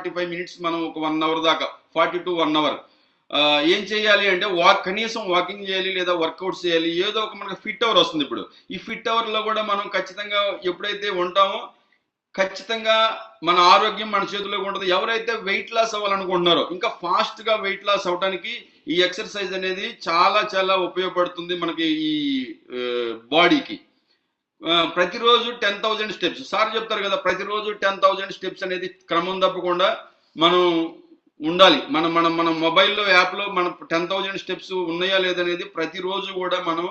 45 minutes మనం ఒక 1 hour దాకా 40 to 1 hour ఏం చేయాలి అంటే కనీసం వాకింగ్ చేయాలి లేదా వర్కౌట్స్ చేయాలి. ఏదో ఒక మనకు ఫిట్ అవర్ వస్తుంది. ఇప్పుడు ఈ ఫిట్ అవర్లో కూడా మనం ఖచ్చితంగా ఎప్పుడైతే ఉంటామో ఖచ్చితంగా మన ఆరోగ్యం మన చేతిలో ఉంటుంది. ఎవరైతే వెయిట్ లాస్ అవ్వాలనుకుంటున్నారో ఇంకా ఫాస్ట్గా వెయిట్ లాస్ అవ్వడానికి ఈ ఎక్సర్సైజ్ అనేది చాలా చాలా ఉపయోగపడుతుంది మనకి ఈ బాడీకి. ప్రతిరోజు 10,000 స్టెప్స్ సార్ చెప్తారు కదా, ప్రతిరోజు 10,000 స్టెప్స్ అనేది క్రమం తప్పకుండా మనం ఉండాలి. మన మొబైల్లో యాప్లో మన 10,000 స్టెప్స్ ఉన్నాయా లేదనేది ప్రతిరోజు కూడా మనం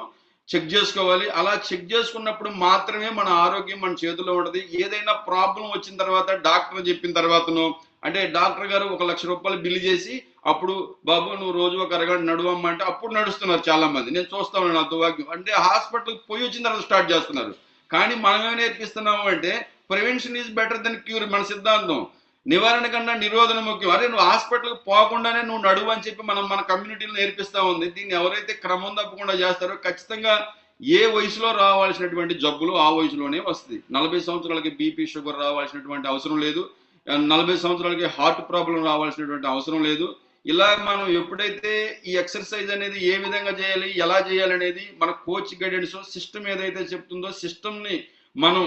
చెక్ చేసుకోవాలి. అలా చెక్ చేసుకున్నప్పుడు మాత్రమే మన ఆరోగ్యం మన చేతిలో ఉంటుంది. ఏదైనా ప్రాబ్లం వచ్చిన తర్వాత డాక్టర్ చెప్పిన తర్వాతనో, అంటే డాక్టర్ గారు 1,00,000 రూపాయలు బిల్లు చేసి అప్పుడు బాబు నువ్వు రోజు ఒక అరగంట నడువమ్మ అంటే అప్పుడు నడుస్తున్నారు చాలా మంది. నేను చూస్తాను నా దుర్భాగ్యం. అంటే హాస్పిటల్కి పోయి వచ్చిన తర్వాత స్టార్ట్ చేస్తున్నారు. కానీ మనమే నేర్పిస్తున్నాము అంటే prevention is better than cure. మన సిద్ధాంతం నివారణ కన్నా నిరోధన ముఖ్యం. అరే నువ్వు హాస్పిటల్కి పోకుండానే నువ్వు నడువు అని చెప్పి మన కమ్యూనిటీలో నేర్పిస్తూ ఉంది. దీన్ని ఎవరైతే క్రమం తప్పకుండా చేస్తారో ఖచ్చితంగా ఏ వయసులో రావాల్సినటువంటి జబ్బులు ఆ వయసులోనే వస్తుంది. 40 సంవత్సరాలకి బీపీ షుగర్ రావాల్సినటువంటి అవసరం లేదు. 40 సంవత్సరాలకి హార్ట్ ప్రాబ్లం రావాల్సినటువంటి అవసరం లేదు. ఇలా మనం ఎప్పుడైతే ఈ ఎక్సర్సైజ్ అనేది ఏ విధంగా చేయాలి, ఎలా చేయాలి అనేది మన కోచ్ గైడెన్స్ సిస్టమ్ ఏదైతే చెప్తుందో సిస్టమ్ని మనం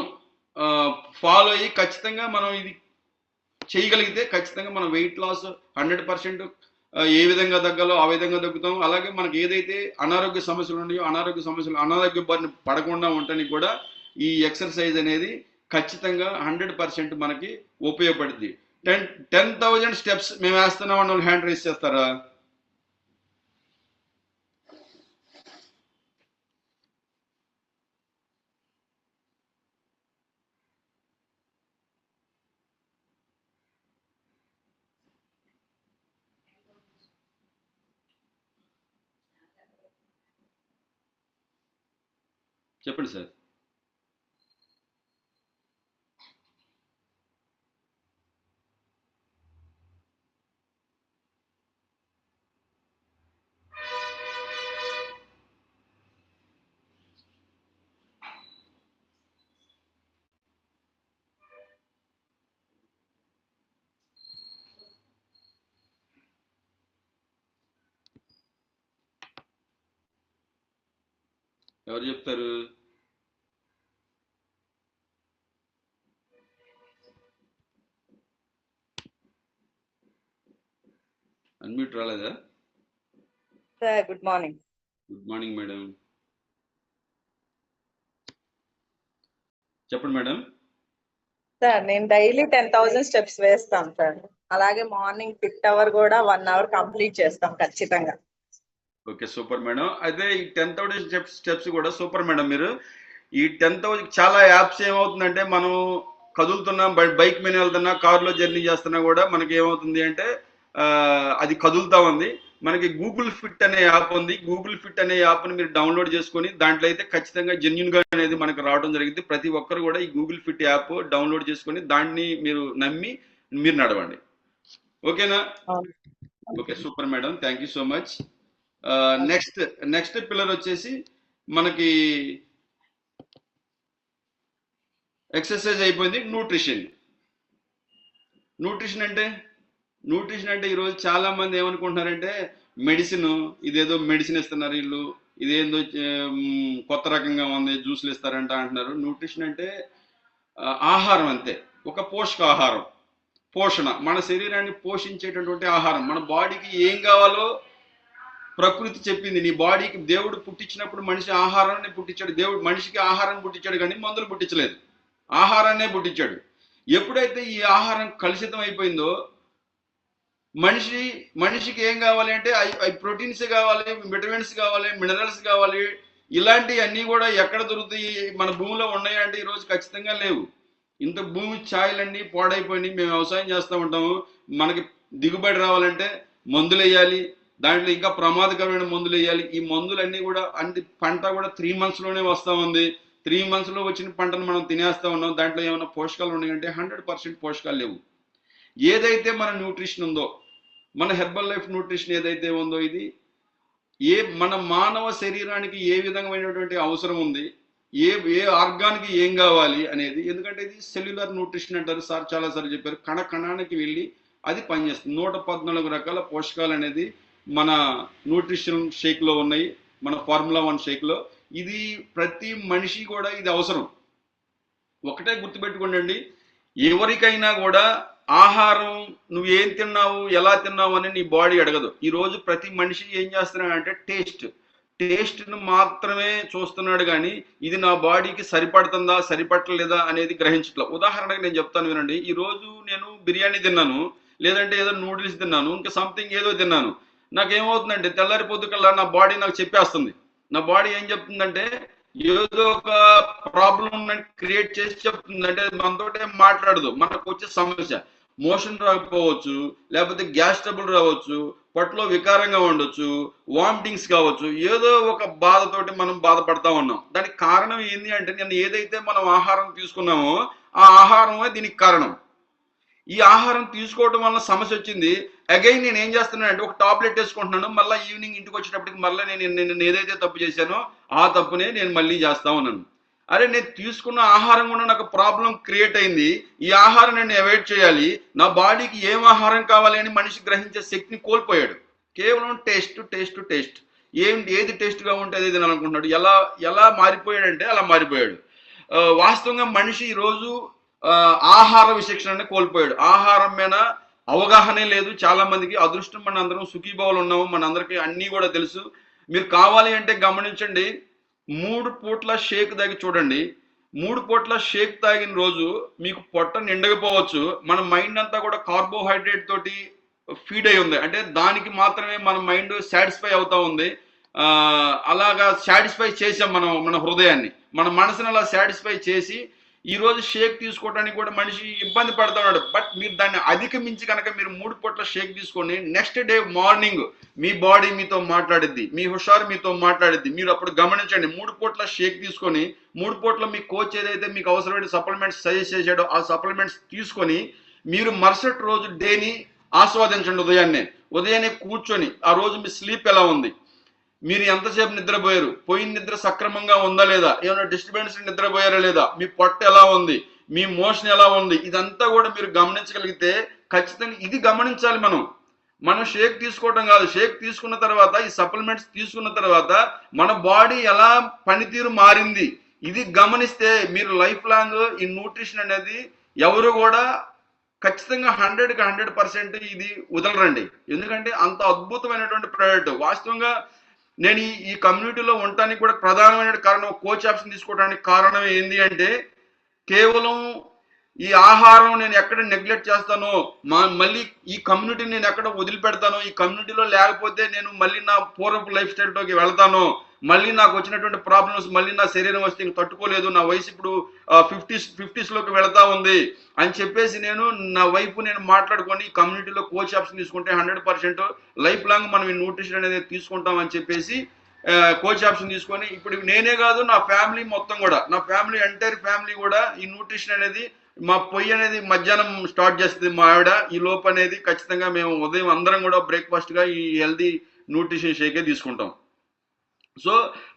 ఫాలో అయ్యి ఖచ్చితంగా మనం ఇది చేయగలిగితే ఖచ్చితంగా మన వెయిట్ లాస్ 100% ఏ విధంగా తగ్గాలో ఆ విధంగా తగ్గుతాం. అలాగే మనకి ఏదైతే అనారోగ్య సమస్యలు ఉన్నాయో అనారోగ్య బారిన పడకుండా ఉండటానికి కూడా ఈ ఎక్సర్సైజ్ అనేది ఖచ్చితంగా 100% మనకి ఉపయోగపడుతుంది. 10,000 స్టెప్స్ మేము వేస్తున్నాం అన్న వాళ్ళు హ్యాండ్ రైస్ చేస్తారా? చెప్పండి సార్. ఎవరు చెప్తారు? అన్మ్యూట్ రాలేదా? Sir good morning. Good morning madam. చెప్పండి మేడం. సార్ నేను డైలీ 10,000 స్టెప్స్ వేస్తాం సార్. అలాగే మార్నింగ్ ఫిట్ అవర్ కూడా 1 hour కంప్లీట్ చేస్తాం ఖచ్చితంగా. Okay super madam. అయితే ఈ 10,000 స్టెప్స్ కూడా సూపర్ మేడం. మీరు ఈ 10,000 చాలా యాప్స్ ఏమవుతుందంటే మనం కదులుతున్నా బైక్ మీద వెళ్తున్నా కారులో జర్నీ చేస్తున్నా కూడా మనకి ఏమవుతుంది అంటే అది కదులుతా ఉంది. మనకి గూగుల్ ఫిట్ అనే యాప్ ఉంది. గూగుల్ ఫిట్ అనే యాప్ని మీరు డౌన్లోడ్ చేసుకొని దాంట్లో అయితే ఖచ్చితంగా జెన్యున్గా అనేది మనకు రావడం జరిగింది. ప్రతి ఒక్కరు కూడా ఈ గూగుల్ ఫిట్ యాప్ డౌన్లోడ్ చేసుకొని దాన్ని మీరు నమ్మి మీరు నడవండి. ఓకేనా? Okay super madam, thank you so much. Next pillar వచ్చేసి మనకి ఎక్సర్సైజ్ అయిపోయింది. న్యూట్రిషన్ అంటే ఈరోజు చాలా మంది ఏమనుకుంటున్నారంటే ఇదేదో మెడిసిన్ ఇస్తున్నారు వీళ్ళు, ఇదేందో కొత్త రకంగా ఉంది జ్యూసులు ఇస్తారంట అంటున్నారు. న్యూట్రిషన్ అంటే ఆహారం అంతే, ఒక పోషకాహారం, పోషణ, మన శరీరాన్ని పోషించేటటువంటి ఆహారం. మన బాడీకి ఏం కావాలో ప్రకృతి చెప్పింది. నీ బాడీకి దేవుడు పుట్టించినప్పుడు మనిషి ఆహారాన్ని పుట్టించాడు. దేవుడు మనిషికి ఆహారం పుట్టించాడు కానీ మందులు పుట్టించలేదు, ఆహారాన్నే పుట్టించాడు. ఎప్పుడైతే ఈ ఆహారం కలుషితం అయిపోయిందో మనిషికి ఏం కావాలి అంటే ప్రోటీన్స్ కావాలి, విటమిన్స్ కావాలి, మినరల్స్ కావాలి. ఇలాంటి అన్నీ కూడా ఎక్కడ దొరుకుతాయి? మన భూమిలో ఉన్నాయంటే ఈరోజు ఖచ్చితంగా లేవు. ఇంత భూమి ఛాయలన్నీ పాడైపోయినాయి. మేము వ్యవసాయం చేస్తూ ఉంటాము, మనకి దిగుబడి రావాలంటే మందులు వేయాలి, దాంట్లో ఇంకా ప్రమాదకరమైన మందులు వేయాలి. ఈ మందులన్నీ కూడా పంట కూడా 3 monthsలోనే వస్తూ ఉంది. 3 monthsలో వచ్చిన పంటను మనం తినేస్తూ ఉన్నాం. దాంట్లో ఏమైనా పోషకాలు ఉన్నాయంటే 100% పోషకాలు లేవు. ఏదైతే మన న్యూట్రిషన్ ఉందో, మన హెర్బల్ లైఫ్ న్యూట్రిషన్ ఏదైతే ఉందో, ఇది మన మానవ శరీరానికి ఏ విధమైనటువంటి అవసరం ఉంది, ఏ ఆర్గాన్కి ఏం కావాలి అనేది. ఎందుకంటే ఇది సెల్యులర్ న్యూట్రిషన్ అంటారు. సార్ చాలాసార్లు చెప్పారు, కణానికి వెళ్ళి అది పనిచేస్తుంది. 114 రకాల పోషకాలు అనేది మన న్యూట్రిషన్ షేక్లో ఉన్నాయి, మన ఫార్ములా 1 షేక్లో. ఇది ప్రతి మనిషి కూడా ఇది అవసరం. ఒకటే గుర్తుపెట్టుకోండి, ఎవరికైనా కూడా ఆహారం నువ్వు ఏం తిన్నావు, ఎలా తిన్నావు అని నీ బాడీ అడగదు. ఈరోజు ప్రతి మనిషి ఏం చేస్తున్నాడంటే టేస్ట్ను మాత్రమే చూస్తున్నాడు, కానీ ఇది నా బాడీకి సరిపడుతుందా సరిపడలేదా అనేది గ్రహించట్లా. ఉదాహరణకు నేను చెప్తాను వినండి. ఈరోజు నేను బిర్యానీ తిన్నాను, లేదంటే ఏదో నూడిల్స్ తిన్నాను, ఇంకా సంథింగ్ ఏదో తిన్నాను. నాకేమవుతుందంటే తెల్లారి పొద్దుకల్లా నా బాడీ నాకు చెప్పేస్తుంది. నా బాడీ ఏం చెప్తుందంటే ఏదో ఒక ప్రాబ్లం క్రియేట్ చేసి చెప్తుంది. అంటే మనతోటే మాట్లాడదు. మనకు వచ్చే సమస్య మోషన్ రాకపోవచ్చు, లేకపోతే గ్యాస్ ట్రబుల్ రావచ్చు, పొట్టలో వికారంగా ఉండొచ్చు, వామిటింగ్స్ కావచ్చు, ఏదో ఒక బాధతోటి మనం బాధపడతా ఉన్నాం. దానికి కారణం ఏంటి అంటే నేను ఏదైతే మనం ఆహారం తీసుకున్నామో ఆ ఆహారమే దీనికి కారణం. ఈ ఆహారం తీసుకోవడం వల్ల సమస్య వచ్చింది. అగైన్ నేను ఏం చేస్తున్నాను అంటే ఒక టాబ్లెట్ వేసుకుంటున్నాను, మళ్ళీ ఈవినింగ్ ఇంటికి వచ్చేటప్పటికి మళ్ళీ నేను ఏదైతే తప్పు చేశానో ఆ తప్పునే నేను మళ్ళీ చేస్తా ఉన్నాను. అరే నేను తీసుకున్న ఆహారం కూడా నాకు ప్రాబ్లం క్రియేట్ అయింది. ఈ ఆహారం నేను అవాయిడ్ చేయాలి. నా బాడీకి ఏం ఆహారం కావాలి అని మనిషి గ్రహించే శక్తిని కోల్పోయాడు. కేవలం టేస్ట్ ఏది టేస్ట్గా ఉంటే అది తినాలనుకుంటున్నాడు. ఎలా మారిపోయాడంటే అలా మారిపోయాడు. వాస్తవంగా మనిషి ఈరోజు ఆహార విచక్షణని కోల్పోయాడు. ఆహారం మీద అవగాహనే లేదు చాలా మందికి. అదృష్టం మన అందరం సుఖీభావాలు ఉన్నాము, మన అందరికీ అన్నీ కూడా తెలుసు. మీరు కావాలి అంటే గమనించండి, 3 పూట్ల షేక్ తాగి చూడండి. 3 పూట్ల షేక్ తాగిన రోజు మీకు పొట్ట నిండకపోవచ్చు, మన మైండ్ అంతా కూడా కార్బోహైడ్రేట్ తోటి ఫీడ్ అయి ఉంది. అంటే దానికి మాత్రమే మన మైండ్ సాటిస్ఫై అవుతా ఉంది. అలాగా సాటిస్ఫై చేసాం మన హృదయాన్ని, మన మనసుని అలా సాటిస్ఫై చేసి ఈరోజు షేక్ తీసుకోవడానికి కూడా మనిషి ఇబ్బంది పడతా ఉన్నాడు. బట్ మీరు దాన్ని అధిగమించి కనుక మీరు 3 పూట్ల షేక్ తీసుకొని నెక్స్ట్ డే మార్నింగ్ మీ బాడీ మీతో మాట్లాడిద్ది, మీ హుషారు మీతో మాట్లాడిద్ది. మీరు అప్పుడు గమనించండి, 3 పూట్ల షేక్ తీసుకొని 3 పూట్ల మీ కోచ్ ఏదైతే మీకు అవసరమైన సప్లిమెంట్స్ సజెస్ట్ చేశాడో ఆ సప్లిమెంట్స్ తీసుకొని మీరు మరుసటి రోజు డేని ఆస్వాదించండి. ఉదయాన్నే కూర్చొని ఆ రోజు మీ స్లీప్ ఎలా ఉంది, మీరు ఎంతసేపు నిద్రపోయారు, పోయిన నిద్ర సక్రమంగా ఉందా లేదా, ఏమైనా డిస్టర్బెన్స్ నిద్రపోయారా లేదా, మీ పొట్ట ఎలా ఉంది, మీ మోషన్ ఎలా ఉంది, ఇదంతా కూడా మీరు గమనించగలిగితే ఖచ్చితంగా ఇది గమనించాలి. మనం షేక్ తీసుకోవడం కాదు, షేక్ తీసుకున్న తర్వాత ఈ సప్లిమెంట్స్ తీసుకున్న తర్వాత మన బాడీ ఎలా పనితీరు మారింది ఇది గమనిస్తే మీరు లైఫ్ లాంగ్ ఈ న్యూట్రిషన్ అనేది ఎవరు కూడా ఖచ్చితంగా 100కి 100% ఇది వదలరండి. ఎందుకంటే అంత అద్భుతమైనటువంటి ప్రోడక్ట్. వాస్తవంగా నేను ఈ కమ్యూనిటీలో ఉండటానికి కూడా ప్రధానమైన కారణం, కోచ్ ఆప్షన్ తీసుకోవడానికి కారణం ఏంటి అంటే కేవలం ఈ ఆహారం నేను ఎక్కడ నెగ్లెక్ట్ చేస్తానో, మళ్ళీ ఈ కమ్యూనిటీని నేను ఎక్కడ వదిలిపెడతానో, ఈ కమ్యూనిటీలో లేకపోతే నేను మళ్ళీ నా పూర్వపు లైఫ్ స్టైల్లోకి వెళ్తాను, మళ్ళీ నాకు వచ్చినటువంటి ప్రాబ్లమ్స్ మళ్ళీ నా శరీరం వస్తే తట్టుకోలేదు, నా వయసు ఇప్పుడు 50స్లోకి వెళ్తా ఉంది అని చెప్పేసి నేను నా వైపు నేను మాట్లాడుకొని కమ్యూనిటీలో కోచ్ ఆప్షన్ తీసుకుంటే 100% లైఫ్ లాంగ్ మనం ఈ న్యూట్రిషన్ అనేది తీసుకుంటామని చెప్పేసి కోచ్ ఆప్షన్ తీసుకొని ఇప్పుడు నేనే కాదు నా ఫ్యామిలీ మొత్తం కూడా, నా ఫ్యామిలీ ఎంటైర్ ఫ్యామిలీ కూడా ఈ న్యూట్రిషన్ అనేది మా పొయ్యి అనేది మధ్యాహ్నం స్టార్ట్ చేస్తుంది మా ఆవిడ. ఈ లోపు అనేది ఖచ్చితంగా మేము ఉదయం అందరం కూడా బ్రేక్ఫాస్ట్గా ఈ హెల్దీ న్యూట్రిషన్ షేకే తీసుకుంటాం. సో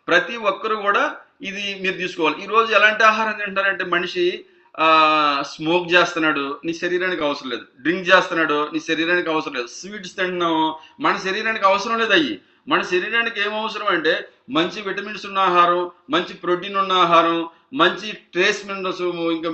ప్రతి ఒక్కరు కూడా ఇది మీరు తీసుకోవాలి. ఈరోజు ఎలాంటి ఆహారం తింటారంటే మనిషి స్మోక్ చేస్తున్నాడు, నీ శరీరానికి అవసరం లేదు. డ్రింక్ చేస్తున్నాడు, నీ శరీరానికి అవసరం లేదు. స్వీట్స్ తింటున్నాము, మన శరీరానికి అవసరం లేదు. అయ్యి మన శరీరానికి ఏం అవసరం అంటే మంచి విటమిన్స్ ఉన్న ఆహారం, మంచి ప్రోటీన్ ఉన్న ఆహారం, మంచి ట్రేస్ మినరల్స్, ఇంకా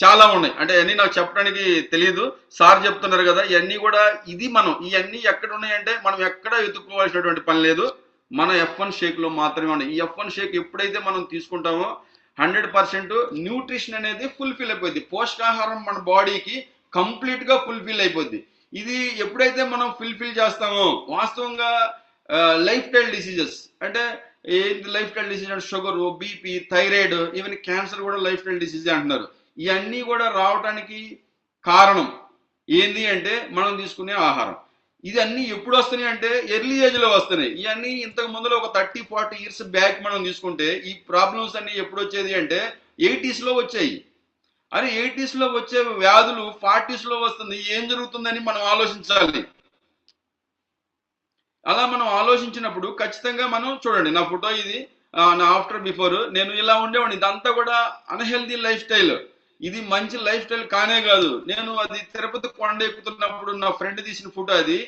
చాలా ఉన్నాయి. అంటే అన్నీ నాకు చెప్పడానికి తెలియదు, సార్ చెప్తున్నారు కదా. ఇవన్నీ కూడా ఇవన్నీ ఎక్కడ ఉన్నాయంటే మనం ఎక్కడ ఎత్తుక్కోవాల్సినటువంటి పని లేదు, మన F1 షేక్లో మాత్రమే ఉన్నాయి. ఈ F1 షేక్ ఎప్పుడైతే మనం తీసుకుంటామో 100% న్యూట్రిషన్ అనేది ఫుల్ఫిల్ అయిపోద్ది. పోషకాహారం మన బాడీకి కంప్లీట్గా ఫుల్ఫిల్ అయిపోద్ది. ఇది ఎప్పుడైతే మనం ఫుల్ఫిల్ చేస్తామో వాస్తవంగా లైఫ్ స్టైల్ డిసీజెస్ అంటే ఏంటి లైఫ్ స్టైల్ డిసీజ్ అంటే sugar, BP, thyroid, even cancer కూడా లైఫ్ స్టైల్ డిసీజ్ అంటున్నారు. ఇవన్నీ కూడా రావడానికి కారణం ఏంది అంటే మనం తీసుకునే ఆహారం. ఇది అన్నీ ఎప్పుడు వస్తున్నాయి అంటే ఎర్లీ ఏజ్లో వస్తున్నాయి. ఇవన్నీ ఇంతకు ముందులో ఒక 30-40 years బ్యాక్ మనం తీసుకుంటే ఈ ప్రాబ్లమ్స్ అన్నీ ఎప్పుడు వచ్చేది అంటే 80sలో వచ్చాయి. అరే 80sలో వచ్చే వ్యాధులు 40sలో వస్తుంది, ఏం జరుగుతుందని మనం ఆలోచించాలి. అలా మనం ఆలోచించినప్పుడు ఖచ్చితంగా మనం చూడండి, నా ఫోటో ఇది, నా ఆఫ్టర్ బిఫోర్ నేను ఇలా ఉండేవాడిని. ఇదంతా కూడా అన్హెల్దీ లైఫ్ స్టైల్. ఇది మంచి లైఫ్ స్టైల్ కానే కాదు. నేను అది తిరుపతి కొండ ఎక్కుతున్నప్పుడు నా ఫ్రెండ్ తీసిన ఫోటో అది.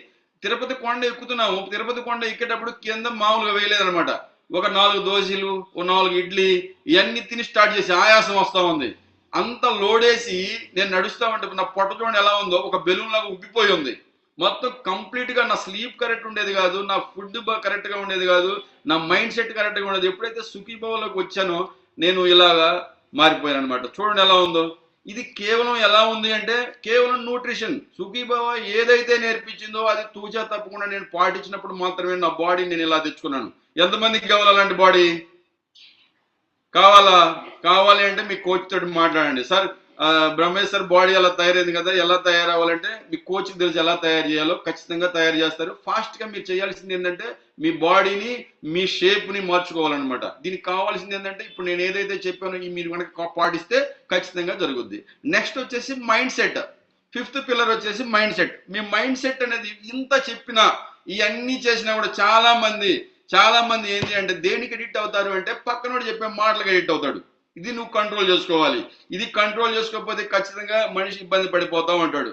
తిరుపతి కొండ ఎక్కుతున్నాము, తిరుపతి కొండ ఎక్కేటప్పుడు కింద మామూలుగా వేయలేదనమాట. ఒక 4 దోశలు, ఓ 4 ఇడ్లీ ఇవన్నీ తిని స్టార్ట్ చేసి ఆయాసం వస్తా ఉంది. అంత లోడేసి నేను నడుస్తా ఉంటే నా పొట్ట చూడండి ఎలా ఉందో, ఒక బెలూన్ లాగా ఉబ్బిపోయి ఉంది. మొత్తం కంప్లీట్ గా నా స్లీప్ కరెక్ట్ ఉండేది కాదు, నా ఫుడ్ కరెక్ట్ గా ఉండేది కాదు, నా మైండ్ సెట్ కరెక్ట్ గా ఉండేది. ఎప్పుడైతే సుఖీభవలోకి వచ్చానో నేను ఇలాగా మారిపోయాను అనమాట. చూడండి ఎలా ఉందో. ఇది కేవలం ఎలా ఉంది అంటే కేవలం న్యూట్రిషన్. సుఖీభవ ఏదైతే నేర్పించిందో అది తూచా తప్పకుండా నేను పాటించినప్పుడు మాత్రమే నా బాడీ నేను ఇలా తెచ్చుకున్నాను. ఎంతమందికి కావాలి అలాంటి బాడీ? కావాలా? కావాలి అంటే మీ కోచ్ తోటి మాట్లాడండి. సార్ బ్రహ్మేష్ సార్ బాడీ అలా తయారైంది కదా, ఎలా తయారవ్వాలంటే మీ కోచ్ తెలిసి ఎలా తయారు చేయాలో ఖచ్చితంగా తయారు చేస్తారు. ఫాస్ట్ గా మీరు చేయాల్సింది ఏంటంటే మీ బాడీని, మీ షేప్ ని మార్చుకోవాలన్నమాట. దీనికి కావాల్సింది ఏంటంటే ఇప్పుడు నేను ఏదైతే చెప్పానో మీరు కనుక పాటిస్తే ఖచ్చితంగా జరుగుద్ది. నెక్స్ట్ వచ్చేసి మైండ్ సెట్. 5th పిల్లర్ వచ్చేసి మైండ్ సెట్. మీ మైండ్ సెట్ అనేది ఇంత చెప్పినా ఇవన్నీ చేసినా కూడా చాలా మంది ఏంటి అంటే దేనికి ఎడిక్ట్ అవుతారు అంటే పక్కనోడు చెప్పే మాటలకు ఎడిక్ట్ అవుతాడు. ఇది నువ్వు కంట్రోల్ చేసుకోవాలి. ఇది కంట్రోల్ చేసుకోకపోతే ఖచ్చితంగా మనిషి ఇబ్బంది పడిపోతా ఉంటాడు.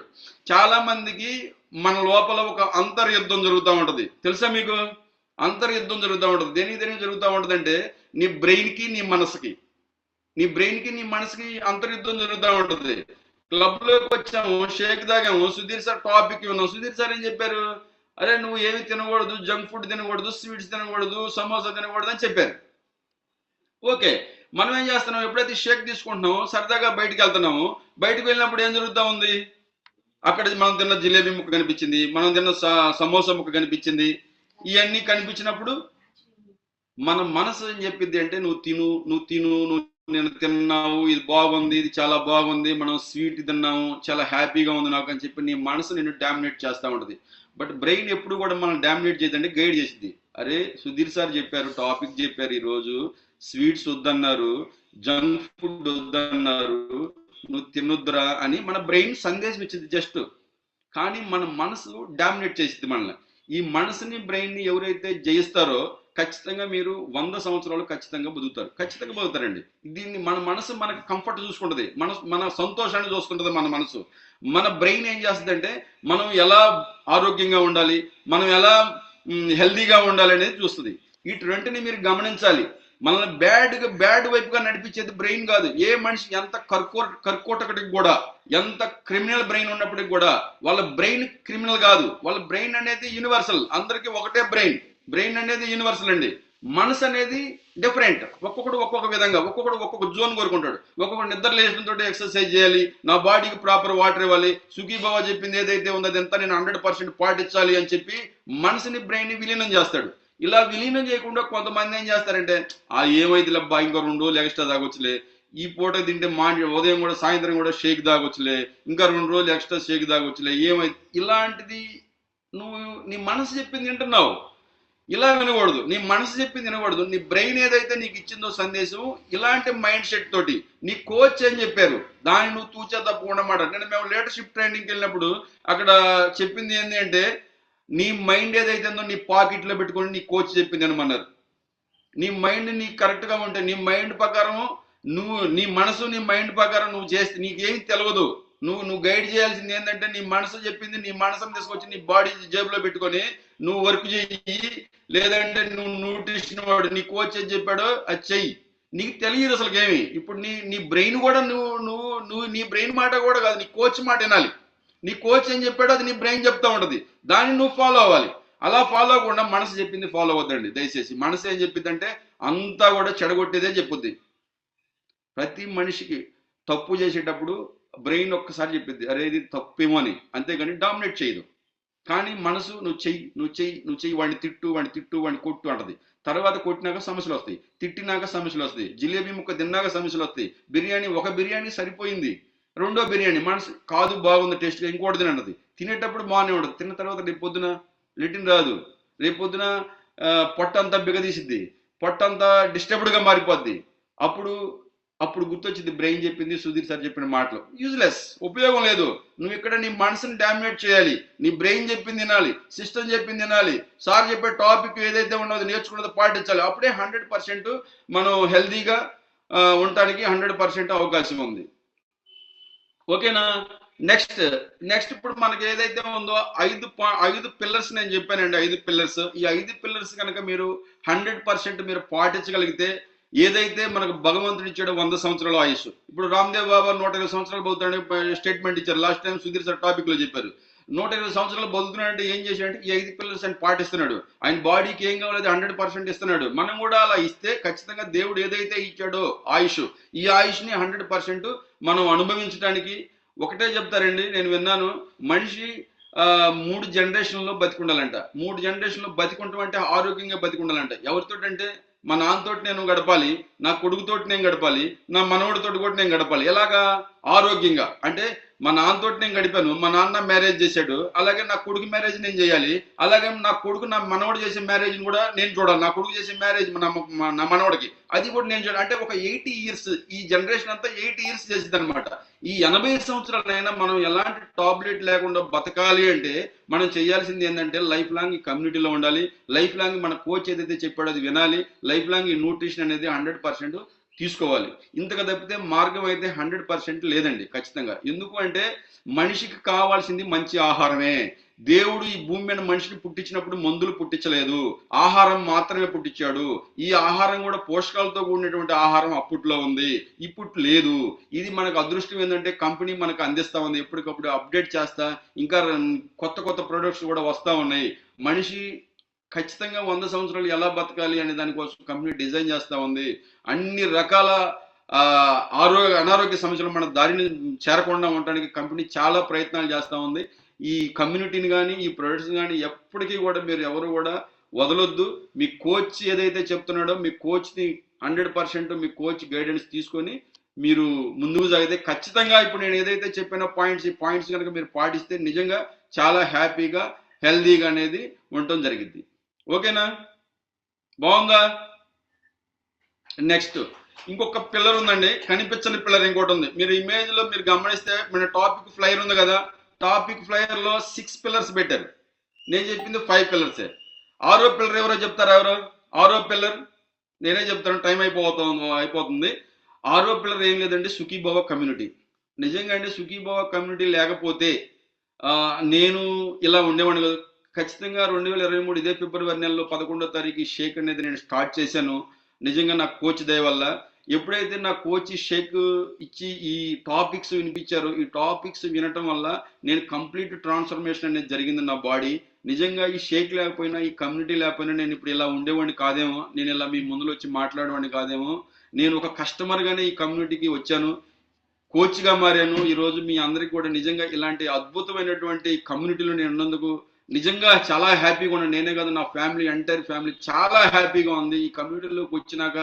చాలా మందికి మన లోపల ఒక అంతర్యుద్ధం జరుగుతూ ఉంటది. తెలుసా మీకు? అంతర్యుద్ధం జరుగుతూ ఉంటది. దేనికి జరుగుతూ ఉంటది అంటే నీ బ్రెయిన్ కి నీ మనసుకి అంతర్యుద్ధం జరుగుతూ ఉంటది. క్లబ్ లోకి వచ్చాము, షేక్ తాగాము, సుధీర్ సార్ టాపిక్ విన్నాం. సుధీర్ సార్ ఏం చెప్పారు? అరే నువ్వు ఏమి తినకూడదు, జంక్ ఫుడ్ తినకూడదు, స్వీట్స్ తినకూడదు, సమోసా తినకూడదు అని చెప్పారు. ఓకే, మనం ఏం చేస్తున్నాం? ఎప్పుడైతే షేక్ తీసుకుంటున్నామో సరదాగా బయటికి వెళ్తున్నాము, బయటకు వెళ్ళినప్పుడు ఏం జరుగుతూ ఉంది? అక్కడ మనం తిన్న జిలేబీ ముక్క కనిపించింది, మనం తిన్న సమోసా ముక్క కనిపించింది. ఇవన్నీ కనిపించినప్పుడు మన మనసు ఏం చెప్పింది అంటే నువ్వు నేను తిన్నావు, ఇది బాగుంది, ఇది చాలా బాగుంది, మనం స్వీట్ తిన్నాము, చాలా హ్యాపీగా ఉంది నాకు అని చెప్పి నీ మనసు నిన్ను డామినేట్ చేస్తూ ఉంటుంది. బట్ బ్రెయిన్ ఎప్పుడు కూడా మనం డామినేట్ చేయదండి, గైడ్ చేసింది. అరే సుధీర్ సార్ చెప్పారు, టాపిక్ చెప్పారు, ఈరోజు స్వీట్స్ వద్దన్నారు, జంక్ ఫుడ్ వద్దన్నారు, నువ్వు తినొద్దురా అని మన బ్రెయిన్ సందేశం ఇచ్చింది జస్ట్. కానీ మన మనసు డామినేట్ చేసింది మనల్ని. ఈ మనసుని బ్రెయిన్ని ఎవరైతే జయిస్తారో ఖచ్చితంగా మీరు 100 సంవత్సరాలు ఖచ్చితంగా బతుకుతారండి. దీన్ని మన మనసు మనకు కంఫర్ట్ చూసుకుంటుంది, మన సంతోషాన్ని చూసుకుంటుంది. మన మనసు, మన బ్రెయిన్ ఏం చేస్తుందంటే మనం ఎలా ఆరోగ్యంగా ఉండాలి, మనం ఎలా హెల్దీగా ఉండాలి అనేది చూస్తుంది. వీటిని మీరు గమనించాలి. మనల్ని బ్యాడ్ వైపుగా నడిపించేది బ్రెయిన్ కాదు. ఏ మనిషి ఎంత కర్కోటకటికి కూడా, ఎంత క్రిమినల్ బ్రెయిన్ ఉన్నప్పటికి కూడా వాళ్ళ బ్రెయిన్ క్రిమినల్ కాదు. వాళ్ళ బ్రెయిన్ అనేది యూనివర్సల్, అందరికీ ఒకటే బ్రెయిన్ అనేది యూనివర్సల్ అండి. మనసు అనేది డిఫరెంట్. ఒక్కొక్కడు ఒక్కొక్క విధంగా, ఒక్కొక్క జోన్ కోరుకుంటాడు. ఒక్కొక్కడు నిద్ర లేచినతో ఎక్సర్సైజ్ చేయాలి, నా బాడీకి ప్రాపర్ వాటర్ ఇవ్వాలి, సుఖీబాబా చెప్పింది ఏదైతే ఉందో అదంతా నేను 100% పాటించాలి అని చెప్పి మనసుని బ్రెయిన్ విలీనం చేస్తాడు. ఇలా విలీనం చేయకుండా కొంతమంది ఏం చేస్తారంటే ఏమైతే లబ్బా ఇంకో 2 రోజులు ఎక్స్ట్రా తాగొచ్చులే, ఈ పూట తింటే ఉదయం కూడా సాయంత్రం కూడా షేక్ తాగొచ్చులే, ఇంకా 2 రోజులు ఎక్స్ట్రా షేక్ తాగొచ్చులే, ఏమైతే ఇలాంటిది నువ్వు నీ మనసు చెప్పింది వింటున్నావు. ఇలా వినకూడదు, నీ మనసు చెప్పింది వినకూడదు. నీ బ్రెయిన్ ఏదైతే నీకు ఇచ్చిందో సందేశం, ఇలాంటి మైండ్ సెట్ తోటి నీ కోచ్ ఏం చెప్పారు దాన్ని నువ్వు తూచా తప్పకుండా మాట. నేను మేము లీడర్షిప్ ట్రైనింగ్కి వెళ్ళినప్పుడు అక్కడ చెప్పింది ఏంటి అంటే నీ మైండ్ ఏదైతే ఉందో నీ పాకెట్లో పెట్టుకొని నీ కోచ్ చెప్పింది అనమన్నారు. నీ మైండ్ నీ కరెక్ట్ గా ఉంటే, నీ మైండ్ ప్రకారం నీ మనసు నీ మైండ్ ప్రకారం నువ్వు చేస్తే నీకేం తెలియదు. నువ్వు గైడ్ చేయాల్సింది ఏంటంటే నీ మనసు చెప్పింది, నీ మనసును తీసుకొచ్చి నీ బాడీ జేబులో పెట్టుకొని నువ్వు వర్క్ చెయ్యి. లేదంటే నువ్వు న్యూట్రిషన్ వాడు నీ కోచ్ ఏం చెప్పాడో అది చెయ్యి. నీకు తెలియదు అసలు ఏమి. ఇప్పుడు నీ బ్రెయిన్ కూడా నువ్వు నీ బ్రెయిన్ మాట కూడా కాదు, నీ కోచ్ మాట వినాలి. నీ కోచ్ ఏం చెప్పాడో అది నీ బ్రెయిన్ చెప్తా ఉంటది, దాన్ని నువ్వు ఫాలో అవ్వాలి. అలా ఫాలో అవ్వకుండా మనసు చెప్పింది ఫాలో అవ్వద్దండి దయచేసి. మనసు ఏం చెప్పిందంటే అంతా కూడా చెడగొట్టేదే చెప్పుద్ది. ప్రతి మనిషికి తప్పు చేసేటప్పుడు బ్రెయిన్ ఒక్కసారి చెప్పిద్ది అరే ఇది తప్పేమో అని, అంతేగాని డామినేట్ చేయదు. కానీ మనసు నువ్వు చెయ్యి, వాడిని తిట్టు, వాడిని కొట్టు అంటది. తర్వాత కొట్టినాక సమస్యలు వస్తాయి, తిట్టినాక సమస్యలు వస్తాయి, జిలేబీ ముక్క తిన్నాక సమస్యలు వస్తాయి. ఒక బిర్యానీ సరిపోయింది, 2వ బిర్యానీ మనసు కాదు బాగుంది టేస్ట్గా ఇంకోటి తినది. తినేటప్పుడు బాగానే ఉండదు, తిన్న తర్వాత రేపు పొద్దున లెటిన్ రాదు, రేపు పొద్దున పొట్టంతా బిగదీసిద్ది, పొట్టంతా డిస్టర్బ్డ్గా మారిపోద్ది. అప్పుడు గుర్తొచ్చింది బ్రెయిన్ చెప్పింది, సుధీర్ సార్ చెప్పిన మాటలు యూజ్లెస్, ఉపయోగం లేదు. నువ్వు ఇక్కడ నీ మనసుని డామినేట్ చేయాలి, నీ బ్రెయిన్ చెప్పింది వినాలి, సిస్టమ్ చెప్పింది వినాలి, సార్ చెప్పే టాపిక్ ఏదైతే ఉన్నదో నేర్చుకున్నదో పాటించాలి. అప్పుడే 100% మనం హెల్దీగా ఉండటానికి 100% అవకాశం ఉంది. ఓకేనా? నెక్స్ట్ నెక్స్ట్ ఇప్పుడు మనకి ఏదైతే ఉందో 5 పిల్లర్స్ నేను చెప్పానండి. 5 పిల్లర్స్. ఈ 5 పిల్లర్స్ కనుక మీరు 100% మీరు పాటించగలిగితే, ఏదైతే మనకు భగవంతుడు ఇచ్చాడో 100 సంవత్సరాల ఆయుష్. ఇప్పుడు రామ్దేవ్ బాబా 120 సంవత్సరాలు బతుకుతాడని స్టేట్మెంట్ ఇచ్చారు. Last time Sudheer sir topic లో చెప్పారు. 120 సంవత్సరాలు బతుకుతున్నాడంటే ఏం చేశాడంటే ఈ 5 పిల్లర్స్ అని పాటిస్తున్నాడు. ఆయన బాడీకి ఏం కావాలో 100% ఇస్తున్నాడు. మనం కూడా అలా ఇస్తే ఖచ్చితంగా దేవుడు ఏదైతే ఇచ్చాడో ఆయుష్, ఈ ఆయుష్ని 100% మనం అనుభవించడానికి ఒకటే చెప్తారండి. నేను విన్నాను, మనిషి 3 జనరేషన్లో బతికుండాలంట. 3 జనరేషన్లో బతికుంటాం అంటే ఆరోగ్యంగా బతికుండాలంట. ఎవరితోటంటే మా నాన్నతోటి నేను గడపాలి, నా కొడుకుతోటి నేను గడపాలి, నా మనవడితోటి కూడా నేను గడపాలి. ఎలాగా? ఆరోగ్యంగా. అంటే మా నాన్నతోటి నేను గడిపాను, మా నాన్న మ్యారేజ్ చేశాడు, అలాగే నా కొడుకు మ్యారేజ్ నేను చేయాలి, అలాగే నా కొడుకు నా మనవడు చేసే మ్యారేజ్ కూడా నేను చూడాలి, నా కొడుకు చేసే మ్యారేజ్ నా మనవడికి అది కూడా నేను చూడాలి. అంటే ఒక 80 ఇయర్స్, ఈ జనరేషన్ అంతా 80 ఇయర్స్ చేసింది అనమాట. ఈ 80 సంవత్సరాలైనా మనం ఎలాంటి టాబ్లెట్ లేకుండా బతకాలి అంటే మనం చేయాల్సింది ఏంటంటే లైఫ్ లాంగ్ ఈ కమ్యూనిటీలో ఉండాలి, లైఫ్ లాంగ్ మన కోచ్ ఏదైతే చెప్పాడో అది వినాలి, లైఫ్ లాంగ్ ఈ న్యూట్రిషన్ అనేది 100% తీసుకోవాలి. ఇంతగా తప్పితే మార్గం అయితే 100% లేదండి ఖచ్చితంగా. ఎందుకు అంటే మనిషికి కావాల్సింది మంచి ఆహారమే. దేవుడు ఈ భూమి మీద మనిషిని పుట్టించినప్పుడు మందులు పుట్టించలేదు, ఆహారం మాత్రమే పుట్టించాడు. ఈ ఆహారం కూడా పోషకాలతో కూడినటువంటి ఆహారం అప్పట్లో ఉంది, ఇప్పుడు లేదు. ఇది మనకు అదృష్టం ఏంటంటే కంపెనీ మనకు అందిస్తా ఉంది, ఎప్పటికప్పుడు అప్డేట్ చేస్తా, ఇంకా కొత్త కొత్త ప్రొడక్ట్స్ కూడా వస్తూ ఉన్నాయి. మనిషి ఖచ్చితంగా 100 సంవత్సరాలు ఎలా బతకాలి అనే దానికోసం కంపెనీ డిజైన్ చేస్తూ ఉంది. అన్ని రకాల అనారోగ్య సమస్యలు మన దారిని చేరకుండా ఉండడానికి కంపెనీ చాలా ప్రయత్నాలు చేస్తూ ఉంది. ఈ కమ్యూనిటీని కానీ ఈ ప్రొడక్ట్స్ కానీ ఎప్పటికీ కూడా మీరు ఎవరు కూడా వదలొద్దు. మీ కోచ్ ఏదైతే చెప్తున్నాడో మీ కోచ్ని 100% మీ కోచ్ గైడెన్స్ తీసుకొని మీరు ముందుకు సాగితే ఖచ్చితంగా ఇప్పుడు నేను ఏదైతే చెప్పిన పాయింట్స్, ఈ పాయింట్స్ కనుక మీరు పాటిస్తే నిజంగా చాలా హ్యాపీగా హెల్దీగా అనేది ఉండటం జరిగింది. ఓకేనా? బాగుందా? నెక్స్ట్ ఇంకొక పిల్లర్ ఉందండి, కనిపించని పిల్లర్ ఇంకోటి ఉంది. మీరు ఇమేజ్ లో మీరు గమనిస్తే మన టాపిక్ ఫ్లైర్ ఉంది కదా, టాపిక్ ఫ్లైర్ లో 6 పిల్లర్స్ పెట్టారు. నేను చెప్పింది 5 పిల్లర్సే. 6వ పిల్లర్ ఎవరో చెప్తారా? ఎవరో 6వ పిల్లర్ నేనే చెప్తాను, టైం అయిపోతుంది. 6వ పిల్లర్ ఏం లేదండి, సుఖీభవ కమ్యూనిటీ. నిజంగా అండి సుఖీభవ కమ్యూనిటీ లేకపోతే నేను ఇలా ఉండేవాడిని కదా. ఖచ్చితంగా 2023 ఇదే ఫిబ్రవరి నెలలో 11వ తారీఖు షేక్ అనేది నేను స్టార్ట్ చేశాను. నిజంగా నా కోచ్ దయ వల్ల. ఎప్పుడైతే నా కోచ్ షేక్ ఇచ్చి ఈ టాపిక్స్ వినిపించారో, ఈ టాపిక్స్ వినటం వల్ల నేను కంప్లీట్ ట్రాన్స్ఫర్మేషన్ అనేది జరిగింది నా బాడీ. నిజంగా ఈ షేక్ లేకపోయినా, ఈ కమ్యూనిటీ లేకపోయినా నేను ఇప్పుడు ఇలా ఉండేవాడిని కాదేమో, నేను ఇలా మీ ముందులో వచ్చి మాట్లాడేవాడిని కాదేమో. నేను ఒక కస్టమర్గానే ఈ కమ్యూనిటీకి వచ్చాను, కోచ్గా మారాను. ఈరోజు మీ అందరికీ కూడా నిజంగా ఇలాంటి అద్భుతమైనటువంటి కమ్యూనిటీలో నేను ఉన్నందుకు నిజంగా చాలా హ్యాపీగా ఉన్నాను. నేనే కాదు, నా ఫ్యామిలీ, ఎంటైర్ ఫ్యామిలీ చాలా హ్యాపీగా ఉంది. ఈ కమ్యూనిటీలోకి వచ్చినాక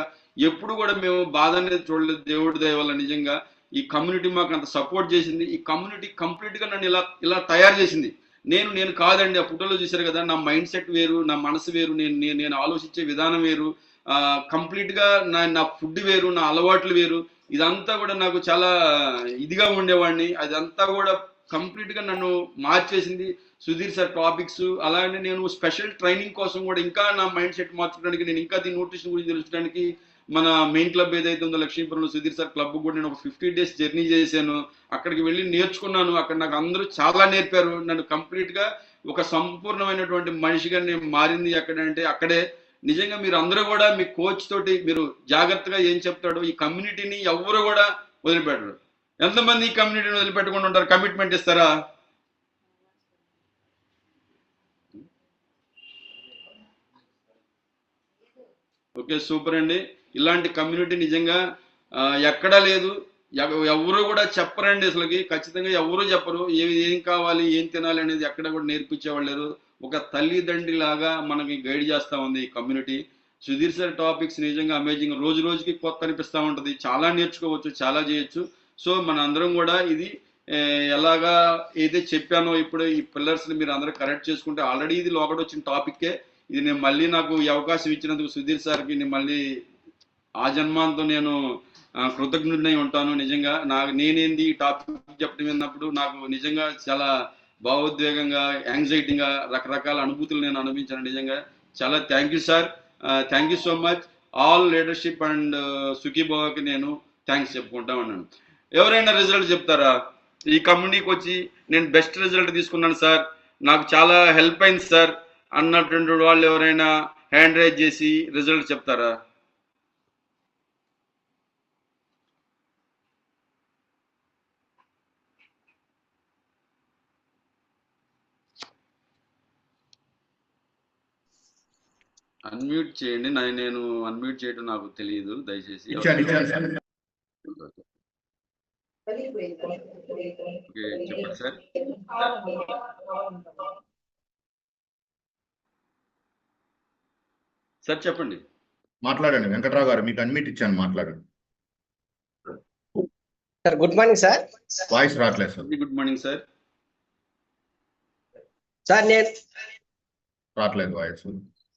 ఎప్పుడు కూడా మేము బాధ అనేది చూడలేదు, దేవుడి దయ వల్ల. నిజంగా ఈ కమ్యూనిటీ మాకు అంత సపోర్ట్ చేసింది. ఈ కమ్యూనిటీ కంప్లీట్గా నన్ను ఇలా తయారు చేసింది. నేను కాదండి, ఆ ఫోటోలో చూశారు కదా, నా మైండ్ సెట్ వేరు, నా మనసు వేరు, నేను ఆలోచించే విధానం వేరు, కంప్లీట్గా నా ఫుడ్ వేరు, నా అలవాట్లు వేరు. ఇదంతా కూడా నాకు చాలా ఇదిగా ఉండేవాడిని, అదంతా కూడా కంప్లీట్గా నన్ను మార్చేసింది సుధీర్ సార్ టాపిక్స్. అలాగే నేను స్పెషల్ ట్రైనింగ్ కోసం కూడా ఇంకా నా మైండ్ సెట్ మార్చుకోవడానికి, నేను ఇంకా దీని న్యూట్రిషన్ గురించి తెలుసుకోవడానికి మన మెయిన్ క్లబ్ ఏదైతే ఉందో లక్ష్మీపురంలో సుధీర్ సార్ క్లబ్ కూడా నేను ఒక 50 days జర్నీ చేశాను. అక్కడికి వెళ్ళి నేర్చుకున్నాను. అక్కడ నాకు అందరూ చాలా నేర్పారు. నన్ను కంప్లీట్గా ఒక సంపూర్ణమైనటువంటి మనిషిగా నేను మారింది ఎక్కడంటే అక్కడే. నిజంగా మీరు అందరూ కూడా మీ కోచ్ తోటి మీరు జాగ్రత్తగా ఏం చెప్తాడో, ఈ కమ్యూనిటీని ఎవరు కూడా వదిలిపెట్టరు. ఎంతమంది ఈ కమ్యూనిటీని వదిలిపెట్టకుండా ఉంటారు? కమిట్మెంట్ ఇస్తారా? ఓకే, సూపర్ అండి. ఇలాంటి కమ్యూనిటీ నిజంగా ఎక్కడా లేదు. ఎవరు కూడా చెప్పరండి అసలుకి. ఖచ్చితంగా ఎవరు చెప్పరు. ఏం కావాలి, ఏం తినాలి అనేది ఎక్కడ కూడా నేర్పించేవాళ్ళు లేరు. ఒక తల్లిదండ్రి లాగా మనకి గైడ్ చేస్తూ ఉంది ఈ కమ్యూనిటీ. సుధీర్ సార్ టాపిక్స్ నిజంగా అమేజింగ్. రోజు రోజుకి కొత్త అనిపిస్తూ ఉంటుంది. చాలా నేర్చుకోవచ్చు, చాలా చేయొచ్చు. సో మన అందరం కూడా ఇది ఎలాగా అయితే చెప్పానో ఇప్పుడు ఈ పిల్లర్స్ని మీరు అందరూ కరెక్ట్ చేసుకుంటే, ఆల్రెడీ ఇది లోకడ వచ్చిన టాపిక్కే. ఇది నేను మళ్ళీ నాకు ఈ అవకాశం ఇచ్చినందుకు సుధీర్ సార్కి నేను మళ్ళీ ఆ జన్మాంతో నేను కృతజ్ఞుడినై ఉంటాను. నిజంగా నేనేంది ఈ టాపిక్ చెప్పడం విన్నప్పుడు నాకు నిజంగా చాలా భావోద్వేగంగా, యాంగ్జైటీగా, రకరకాల అనుభూతులు నేను అనుభవించాను. నిజంగా చాలా thank you sir, thank you so much. All leadership and సుఖీభావకి నేను థ్యాంక్స్ చెప్పుకుంటా ఉన్నాను. ఎవరైనా రిజల్ట్ చెప్తారా? ఈ కమ్యూనిటీకి వచ్చి నేను బెస్ట్ రిజల్ట్ తీసుకున్నాను సార్, నాకు చాలా హెల్ప్ అయింది సార్ అన్నటువంటి వాళ్ళు ఎవరైనా హ్యాండ్ రైజ్ చేసి రిజల్ట్ చెప్తారా? అన్మ్యూట్ చేయండి. నేను అన్మ్యూట్ చేయడం నాకు తెలియదు, దయచేసి. ఓకే, చెప్పండి సార్. సార్ చెప్పండి. మాట్లాడండి వెంకట్రావు గారు, మీకు అన్మిట్ ఇచ్చాను, మాట్లాడండి. Sir good morning sir. Voice రావట్లేదు sir. Good morning sir. Sir నేను రావట్లేదు వాయిస్.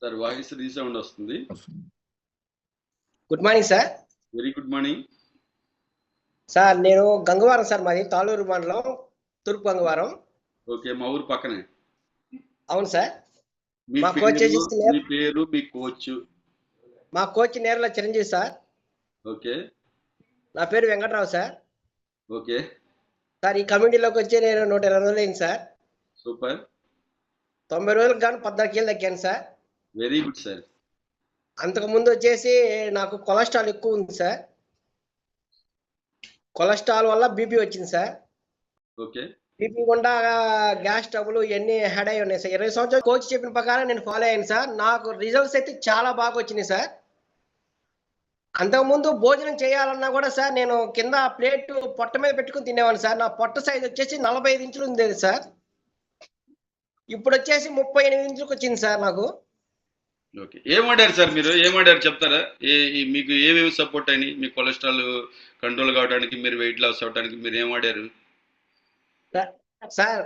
సార్ వాయిస్ రీసౌండ్ వస్తుంది. Good morning sir. Very good morning sir. నేను గంగవరం సార్, మాది తాళూరు మండలం, తూర్పు గంగవరం. ఓకే, మా ఊరు పక్కనే. అవును సార్. మీ మా కోచ్ పేరు, మీ కోచ్? మా కోచ్ నేర్ల చిరంజీవి సార్. ఓకే. నా పేరు వెంకట్రావు సార్. ఓకే సార్, ఈ కమ్యూనిటీలోకి వచ్చి నేను 120 రోజులు అయింది సార్. సూపర్. 90 రోజులకు గాను 14 కిలో తగ్గాను సార్. Very good sir. అంతకు ముందు వచ్చేసి నాకు కొలెస్ట్రాల్ ఎక్కువ ఉంది సార్. కొలెస్ట్రాల్ వల్ల బీపీ వచ్చింది సార్. ఓకే. బీపీ గుండా గ్యాస్ ట్రబుల్ ఇవన్నీ హెడ్ అయి ఉన్నాయి సార్. 20 సంవత్సరాలు కోచ్ చెప్పిన ప్రకారం నేను ఫాలో అయ్యాను సార్. నాకు రిజల్ట్స్ అయితే చాలా బాగా వచ్చినాయి సార్. అంతకుముందు భోజనం చేయాలన్నా కూడా సార్ నేను కింద ప్లేట్ పొట్ట మీద పెట్టుకుని తినేవాడిని సార్. నా పొట్ట సైజ్ వచ్చేసి 45 ఇంచులు ఉండేది సార్. ఇప్పుడు వచ్చేసి 38 ఇంచులకు వచ్చింది సార్ నాకు. ఓకే, ఏమాడారు సార్ మీరు? ఏమాడారు చెప్తారా? మీకు ఏమేమి సపోర్ట్ అయినాయి? మీ కొలెస్ట్రాల్ కంట్రోల్ కావడానికి, మీరు వెయిట్ లాస్ అవడానికి మీరు ఏమాడారు? సార్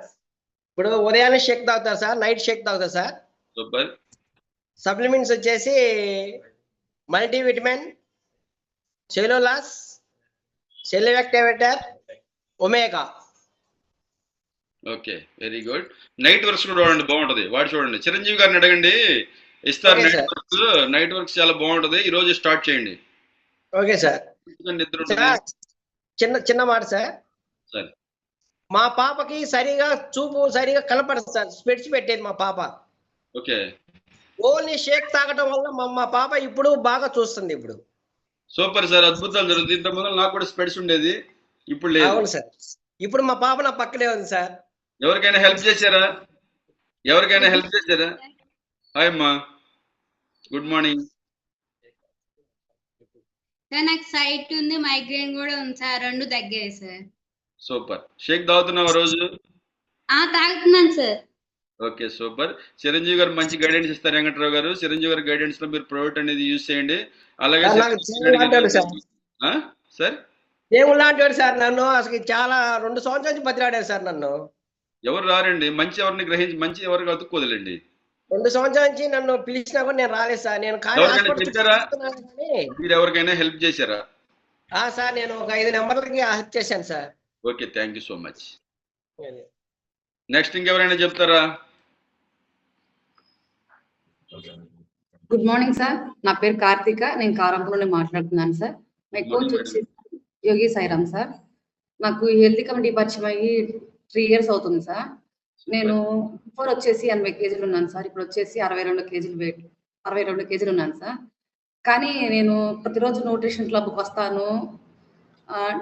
ఇప్పుడు ఉదయాన్నే షేక్ తాగుతారు సార్, నైట్ షేక్ తాగుతారు సార్. సూపర్. సప్లిమెంట్స్ వచ్చేసి multivitamin, cell u loss, cell activator, omega. Okay, very good. Night works కూడా వాడండి, బాగుంటది. వాడు చూడండి, చిరంజీవి గారిని అడగండి, ఇస్తారు. నైట్ వర్క్స్ చాలా బాగుంటది. ఈ రోజు స్టార్ట్ చేయండి. Okay sir. నిద్ర చిన్న మాట సార్. సరే. మా పాపకి చూపు సరిగా కనపడదు సార్, స్పెట్స్ పెట్టేది మా పాప. ఓకే. ఓన్లీ షేక్ తాగటం వల్ల మా పాప ఇప్పుడు బాగా చూస్తుంది. ఇప్పుడు సూపర్ సార్, అద్భుతాలు జరుగుతుంది. ఇంత ముందు నాకు కూడా స్పెట్స్ ఉండేది, ఇప్పుడు లేదు. అవును సార్. ఇప్పుడు మా పాప నా పక్కనే ఉంది సార్. ఎవరికైనా హెల్ప్ చేశారా? హాయ్ అమ్మా, గుడ్ మార్నింగ్. సార్ నాకు సైట్ ఉంది, మైగ్రేన్ కూడా ఉంది సార్, 2 తగ్గాయి సార్. సూపర్. షేక్ తాగుతున్నావా రోజు? తాగుతున్నాను సార్. Okay, super. చిరంజీవి గారు మంచి గైడెన్స్ ఇస్తారు. వెంకట్రావు గారు, చిరంజీవి గారి గైడెన్స్ లో మీరు ప్రోడక్ట్ అనేది యూజ్ చేయండి. అలాగే సార్ దేవుళ్ళంటాడు సార్. నన్ను అసలు చాలా 2 సంవత్సరాల నుంచి బతిలాడారు సార్ నన్ను. ఎవరు రారండి, మంచి ఎవరిని గ్రహించి మంచి ఎవరికి అతుక్కోదులేండి. 2 సంవత్సరాల నుంచి నన్ను పిలిచినా కూడా నేను రాలేదు సార్. నేను మీరు ఎవరికైనా హెల్ప్ చేశారా? సార్ నేను ఒక 5 నెంబర్లకి హెల్ప్ చేశాను sir. Okay, thank you so much. Next ఇంకెవరైనా చెప్తారా? Good morning sir. నా పేరు కార్తిక, నేను కారంపూర్ నుండి మాట్లాడుతున్నాను సార్. మై కోచ్ వచ్చి యోగి సాయిరామ్ సార్. నాకు హెల్తీ కమిటీ పరిచయం అయ్యి 3 ఇయర్స్ అవుతుంది సార్. నేను బిఫోర్ వచ్చేసి 80 కేజీలు ఉన్నాను సార్. ఇప్పుడు వచ్చేసి 62 కేజీలు వెయిట్, 62 కేజీలు ఉన్నాను సార్. కానీ నేను ప్రతిరోజు న్యూట్రిషన్ క్లబ్కి వస్తాను,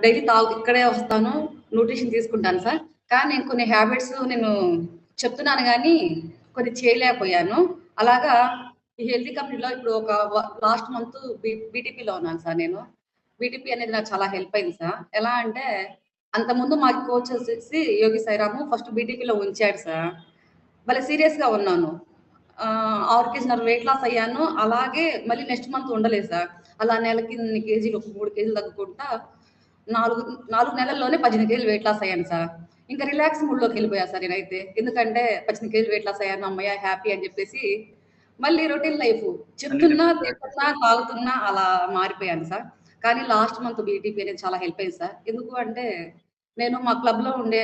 డైలీ ఇక్కడే వస్తాను, న్యూట్రిషన్ తీసుకుంటాను సార్. కానీ నేను కొన్ని హ్యాబిట్స్ నేను చెప్తున్నాను కానీ కొన్ని చేయలేకపోయాను. అలాగా ఈ హెల్తీ కంపెనీలో ఇప్పుడు ఒక లాస్ట్ మంత్ బీటీపీలో ఉన్నాను సార్. నేను బీటీపీ అనేది నాకు చాలా హెల్ప్ అయింది సార్. ఎలా అంటే అంతకుముందు మా కోచ్ వచ్చేసి యోగి సాయిరాము ఫస్ట్ బీటీపీలో ఉంచాడు సార్. మళ్ళీ సీరియస్గా ఉన్నాను, 6 కేజీలు వెయిట్ లాస్ అయ్యాను. అలాగే మళ్ళీ నెక్స్ట్ మంత్ ఉండలేదు సార్. అలా నెలకి 3 కేజీలు 3 కేజీలు తగ్గుకుంటా 4 నెలల్లోనే 18 కేజీలు వెయిట్ లాస్ అయ్యాను సార్. ఇంకా రిలాక్స్ మూడ్లోకి వెళ్ళిపోయా సార్ నేనైతే. ఎందుకంటే 18 కేజీలు వెయిట్ లాస్ అయ్యాను, అమ్మయ్య హ్యాపీ అని చెప్పేసి మళ్ళీ రొటీన్ లైఫ్ చెప్తున్నా తింటున్నా తాగుతున్నా అలా మారిపోయాను సార్. కానీ లాస్ట్ మంత్ బీటీపీ అనేది చాలా హెల్ప్ అయింది సార్. ఎందుకు అంటే నేను మా క్లబ్లో ఉండే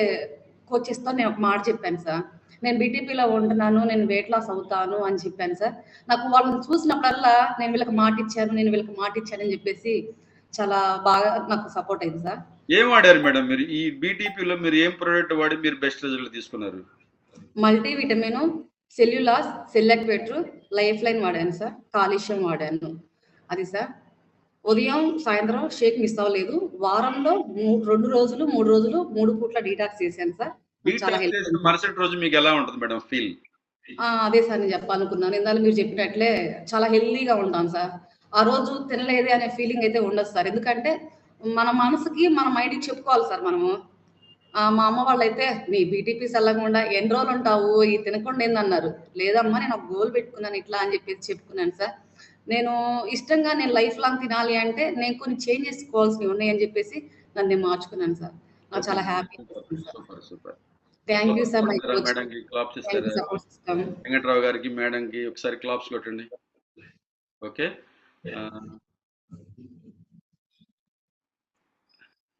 కోచెస్తో నేను ఒక మాట చెప్పాను సార్. నేను బీటీపీలో ఉంటున్నాను, నేను వెయిట్ లాస్ అవుతాను అని చెప్పాను సార్. నాకు వాళ్ళని చూసినప్పుడల్లా నేను వీళ్ళకి మాట ఇచ్చాను అని చెప్పేసి చాలా బాగా నాకు సపోర్ట్ అయింది సార్. ఏం వాడారు మేడం మీరు ఈ బీటీపీలో? మీరు ఏం ప్రోడక్ట్ వాడి మీరు బెస్ట్ రిజల్ట్ తీసుకున్నారు? మల్టీవిటమిన్, సెల్యులాస్, సెల్లెక్వేటర్, లైఫ్ లైన్ వాడాను సార్. కాల్షియం వాడాను. అది సార్. ఉదయం సాయంత్రం షేక్ మిస్ అవ్వలేదు. వారంలో 2 రోజులు 3 రోజులు 3 పూట్ల డీటాక్స్ చేశాను సార్. నాకు చాలా డీటాక్స్ హెల్ప్ చేసిన అయింది. మరుసటి రోజు మీకు ఎలా ఉంటుంది మేడం ఫీల్? అదే సార్ నేను చెప్పాలనుకున్నాను. ఇందాక మీరు చెప్పినట్లే చాలా హెల్తీగా ఉంటాను సార్. ఆ రోజు తినలేదే అనే ఫీలింగ్ అయితే ఉండదు సార్. ఎందుకంటే మన మనసుకి మన మైండ్కి చెప్పుకోవాలి సార్ మనము. మా అమ్మ వాళ్ళైతే నీ బీటీపీస్ వెళ్ళకుండా ఎన్ని రోజులు ఉంటావు ఈ తినకుండా ఏందన్నారు. లేదమ్మా నేను ఒక గోల్ పెట్టుకున్నాను ఇట్లా అని చెప్పేసి చెప్పుకున్నాను సార్. నేను ఇష్టంగా నేను లైఫ్ లాంగ్ తినాలి అంటే నేను కొన్ని చేంజ్ చేసుకోవాల్సినవి ఉన్నాయని చెప్పేసి నన్ను నేను మార్చుకున్నాను సార్. నాకు చాలా హ్యాపీ అనిపిస్తుంది sir. Super super. Thank you sir my coach. మేడంకి క్లాప్స్ థ్యాంక్ యూ ఇస్తారా? Support system. వెంకట్రావు గారికి మేడంకి ఒకసారి క్లాప్స్ కొట్టండి. ఓకే.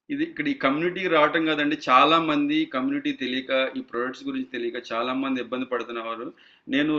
ఇది ఇక్కడ ఈ కమ్యూనిటీకి రావటం కాదండి, చాలా మంది కమ్యూనిటీ తెలియక ఈ ప్రొడక్ట్స్ గురించి తెలియక చాలా మంది ఇబ్బంది పడుతున్నారు. నేను